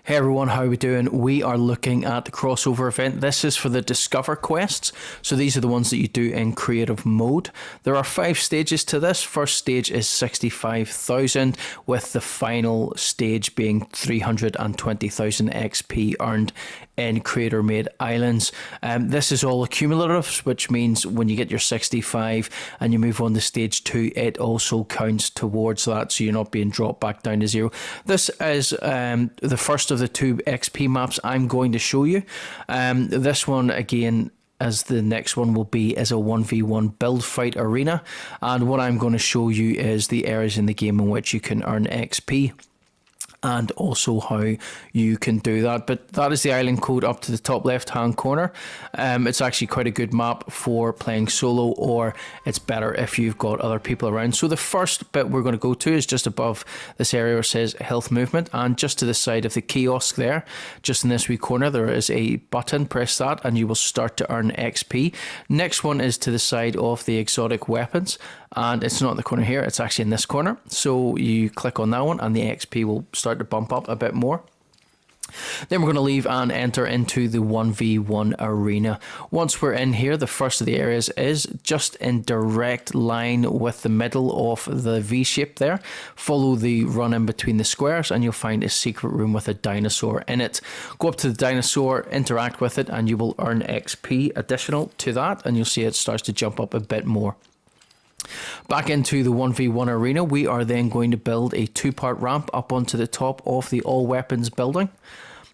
Hey everyone, how are we doing? We are looking at the crossover event. This is for the Discover quests. So these are the ones that you do in creative mode. There are 5 stages to this. First stage is 65,000 with the final stage being 320,000 XP earned in creator made islands. This is all accumulative, which means when you get your 65 and you move on to stage 2, it also counts towards that, so you're not being dropped back down to 0. This is the first of the 2 XP maps I'm going to show you. This one again, as the next one will be, is a 1v1 build fight arena, and what I'm going to show you is the areas in the game in which you can earn XP and also how you can do that. But that is the island code up to the top left hand corner. It's actually quite a good map for playing solo, or it's better if you've got other people around. So the first bit we're going to go to is just above this area where it says health movement, and just to the side of the kiosk there, just in this wee corner, there is a button. Press that and you will start to earn XP. Next one is to the side of the exotic weapons, and it's not in the corner here, it's actually in this corner. So you click on that one and the XP will start to bump up a bit more. Then we're going to leave and enter into the 1v1 arena. Once we're in here, the first of the areas is just in direct line with the middle of the V shape there. Follow the run in between the squares and you'll find a secret room with a dinosaur in it. Go up to the dinosaur, interact with it, and you will earn XP additional to that, and you'll see it starts to jump up a bit more. Back into the 1v1 arena, we are then going to build a 2-part ramp up onto the top of the all weapons building.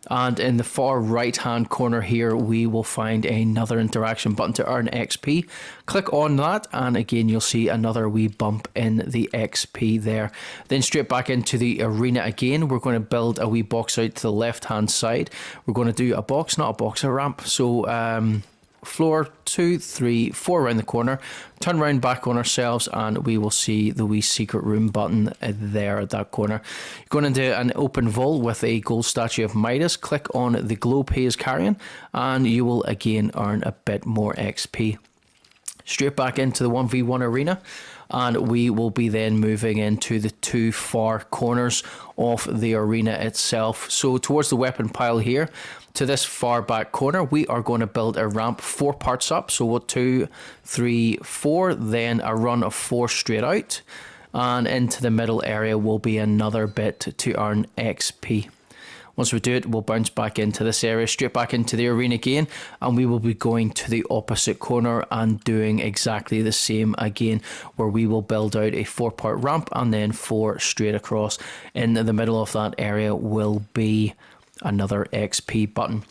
And in the far right hand corner here, we will find another interaction button to earn XP. Click on that and again you'll see another wee bump in the XP there. Then straight back into the arena again, we're going to build a wee box out to the left hand side. We're going to do a box, not a box, a ramp. So floor 2, 3, 4 around the corner, turn around back on ourselves and we will see the wee secret room button there at that corner. You're going into an open vault with a gold statue of Midas. Click on the glow pays carrion and you will again earn a bit more XP. Straight back into the 1v1 arena, and we will be then moving into the 2 far corners of the arena itself. So towards the weapon pile here, to this far back corner, we are going to build a ramp 4 parts up. So 2, 3, 4, then a run of 4 straight out, and into the middle area will be another bit to earn XP. Once we do it, we'll bounce back into this area, straight back into the arena again, and we will be going to the opposite corner and doing exactly the same again, where we will build out a 4-part ramp and then 4 straight across. In the middle of that area will be another XP button.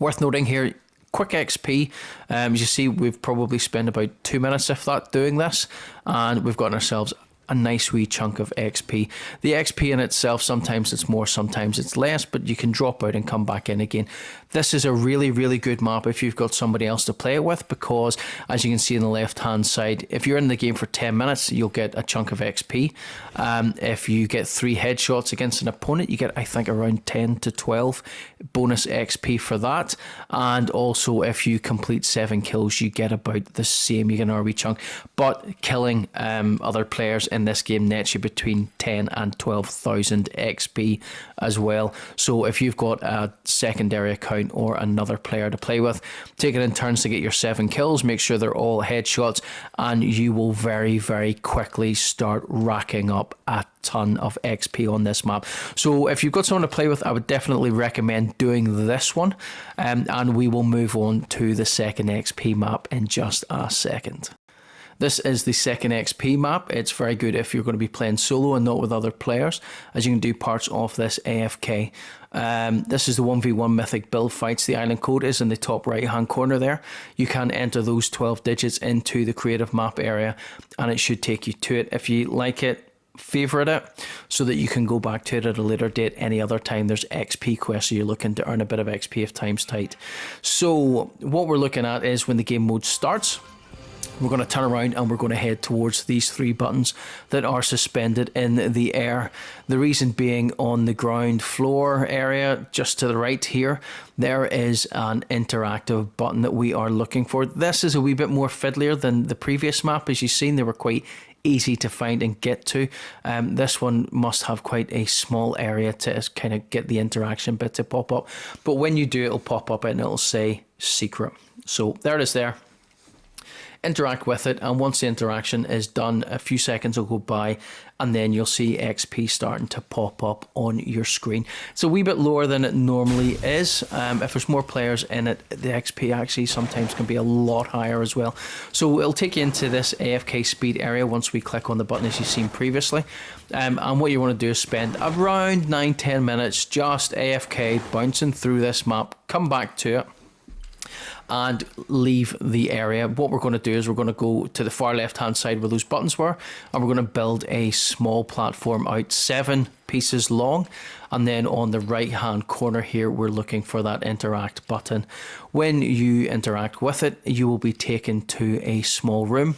Worth noting here, quick XP. As you see, we've probably spent about 2 minutes, if that, doing this, and we've gotten ourselves a nice wee chunk of XP. The XP in itself, sometimes it's more, sometimes it's less, but you can drop out and come back in again. This is a really, really good map if you've got somebody else to play it with, because as you can see on the left hand side, if you're in the game for 10 minutes, you'll get a chunk of XP. If you get 3 headshots against an opponent, you get, I think, around 10 to 12 bonus XP for that. And also if you complete 7 kills, you get about the same, you get an wee chunk. But killing other players in this game nets you between 10 and 12,000 XP as well. So if you've got a secondary account or another player to play with, take it in turns to get your 7 kills, make sure they're all headshots, and you will very, very quickly start racking up a ton of XP on this map. So if you've got someone to play with, I would definitely recommend doing this one, and we will move on to the second XP map in just a second. This is the second XP map. It's very good if you're going to be playing solo and not with other players, as you can do parts of this AFK. This is the 1v1 mythic build fights. The island code is in the top right hand corner there. You can enter those 12 digits into the creative map area and it should take you to it. If you like it, favorite it so that you can go back to it at a later date any other time. There's XP quests, so you're looking to earn a bit of XP if time's tight. So what we're looking at is when the game mode starts, we're going to turn around and we're going to head towards these 3 buttons that are suspended in the air. The reason being, on the ground floor area just to the right here, there is an interactive button that we are looking for. This is a wee bit more fiddlier than the previous map. As you've seen, they were quite easy to find and get to. This one must have quite a small area to kind of get the interaction bit to pop up. But when you do, it'll pop up and it'll say secret. So there it is there. Interact with it, and once the interaction is done, a few seconds will go by and then you'll see XP starting to pop up on your screen. It's a wee bit lower than it normally is. If there's more players in it, the XP actually sometimes can be a lot higher as well. So it'll take you into this AFK speed area once we click on the button, as you've seen previously. And what you want to do is spend around 9-10 minutes just AFK, bouncing through this map, come back to it and leave the area. What we're going to do is we're going to go to the far left hand side where those buttons were, and we're going to build a small platform out 7 pieces long, and then on the right hand corner here we're looking for that interact button. When you interact with it, you will be taken to a small room.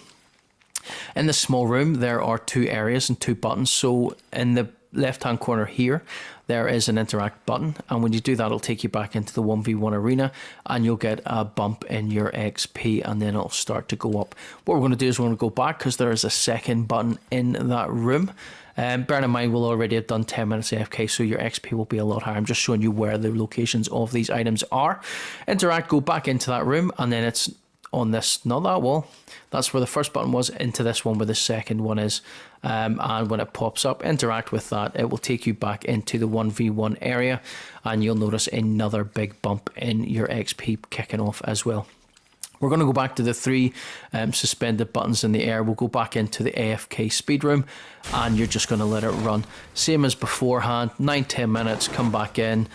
In the small room there are 2 areas and 2 buttons. So in the left hand corner here there is an interact button, and when you do that it'll take you back into the 1v1 arena and you'll get a bump in your XP, and then it'll start to go up. What we're going to do is we're going to go back because there is a second button in that room. Bear in mind we'll already have done 10 minutes AFK, so your XP will be a lot higher. I'm just showing you where the locations of these items are. Interact, go back into that room, and then it's on this, not that wall, that's where the first button was, into this one where the second one is. And when it pops up, interact with that, it will take you back into the 1v1 area, and you'll notice another big bump in your XP kicking off as well. We're going to go back to the 3 suspended buttons in the air. We'll go back into the AFK speed room, and you're just going to let it run same as beforehand. 9-10 minutes, come back in,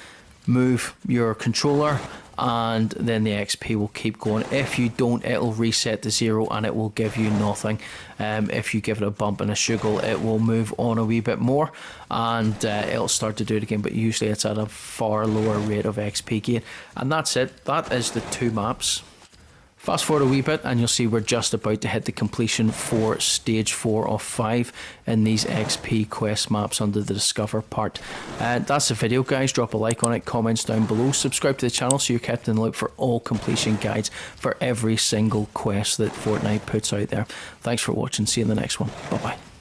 move your controller, and then the XP will keep going. If you don't, it'll reset to 0 and it will give you nothing. If you give it a bump and a shuggle, it will move on a wee bit more, and it'll start to do it again, but usually it's at a far lower rate of XP gain. And that's it. That is the 2 maps. Fast forward a wee bit and you'll see we're just about to hit the completion for stage 4 of 5 in these XP quest maps under the Discover part. That's the video, guys. Drop a like on it, comments down below, subscribe to the channel so you're kept in the loop for all completion guides for every single quest that Fortnite puts out there. Thanks for watching. See you in the next one. Bye bye.